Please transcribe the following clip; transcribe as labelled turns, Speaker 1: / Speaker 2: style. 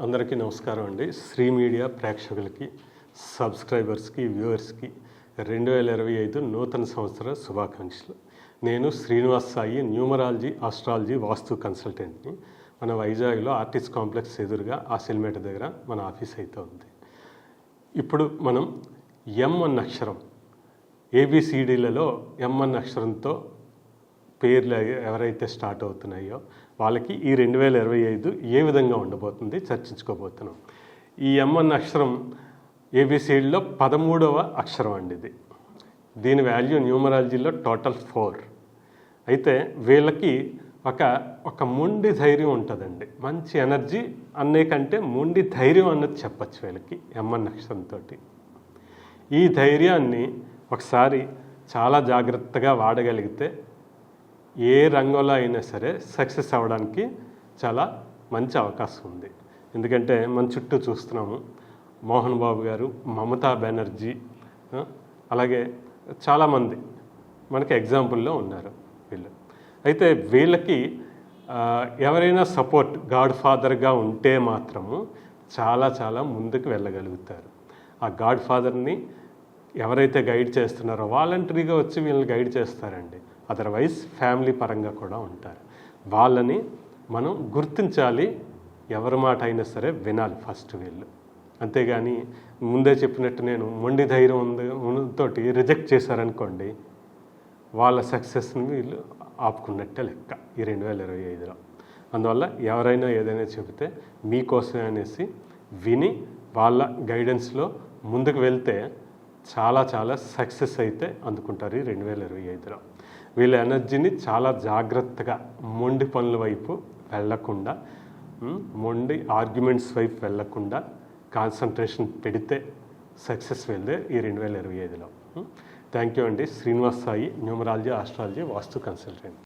Speaker 1: అందరికీ నమస్కారం అండి. శ్రీ మీడియా ప్రేక్షకులకి, సబ్స్క్రైబర్స్కి, వ్యూవర్స్కి 2025 నూతన సంవత్సర శుభాకాంక్షలు. నేను శ్రీనివాస్ సాయి, న్యూమరాలజీ, ఆస్ట్రాలజీ, వాస్తు కన్సల్టెంట్ని. మన వైజాగ్లో ఆర్టిస్ట్ కాంప్లెక్స్ ఎదురుగా ఆసిల్మేట దగ్గర మన ఆఫీస్ అయితే ఉంది. ఇప్పుడు మనం M1 అక్షరం, ABCDలలో M1 అక్షరంతో పేర్లు ఎవరైతే స్టార్ట్ అవుతున్నాయో వాళ్ళకి ఈ 2025 ఏ విధంగా ఉండబోతుంది చర్చించుకోబోతున్నాం. ఈ M1 అక్షరం ABCDలో 13వ అక్షరం అండి. దీని వాల్యూ న్యూమరాలజీలో టోటల్ 4. అయితే వీళ్ళకి ఒక మొండి ధైర్యం ఉంటుందండి, మంచి ఎనర్జీ కంటే మొండి ధైర్యం అన్నది చెప్పచ్చు వీళ్ళకి M1 అక్షరంతో. ఈ ధైర్యాన్ని ఒకసారి చాలా జాగ్రత్తగా వాడగలిగితే ఏ రంగంలో అయినా సరే సక్సెస్ అవ్వడానికి చాలా మంచి అవకాశం ఉంది. ఎందుకంటే మన చుట్టూ చూస్తున్నాము, మోహన్ బాబు గారు, మమతా బెనర్జీ, అలాగే చాలామంది మనకి ఎగ్జాంపుల్లో ఉన్నారు వీళ్ళు. అయితే వీళ్ళకి ఎవరైనా సపోర్ట్ గాడ్ ఫాదర్గా ఉంటే మాత్రము చాలా చాలా ముందుకు వెళ్ళగలుగుతారు. ఆ గాడ్ ఫాదర్ని ఎవరైతే గైడ్ చేస్తున్నారో వాలంటరీగా వచ్చి వీళ్ళని గైడ్ చేస్తారండి. అదర్వైజ్ ఫ్యామిలీ పరంగా కూడా ఉంటారు. వాళ్ళని మనం గుర్తించాలి, ఎవరి మాట అయినా సరే వినాలి ఫస్ట్ వీళ్ళు. అంతేగాని ముందే చెప్పినట్టు నేను మొండి ధైర్యం తోటి రిజెక్ట్ చేశారనుకోండి, వాళ్ళ సక్సెస్ని వీళ్ళు ఆపుకున్నట్టే లెక్క ఈ 2025లో. అందువల్ల ఎవరైనా ఏదైనా చెబితే మీకోసమే అనేసి విని వాళ్ళ గైడెన్స్లో ముందుకు వెళ్తే చాలా చాలా సక్సెస్ అయితే అందుకుంటారు ఈ 2025లో. వీళ్ళ ఎనర్జీని చాలా జాగ్రత్తగా మొండి పనుల వైపు వెళ్ళకుండా, మొండి ఆర్గ్యుమెంట్స్ వైపు వెళ్ళకుండా కాన్సన్ట్రేషన్ పెడితే సక్సెస్ వెళ్ళే ఈ 2025లో. థ్యాంక్ యూ అండి. శ్రీనివాస్ సాయి, న్యూమరాలజీ, ఆస్ట్రాలజీ, వాస్తు కన్సల్టెంట్.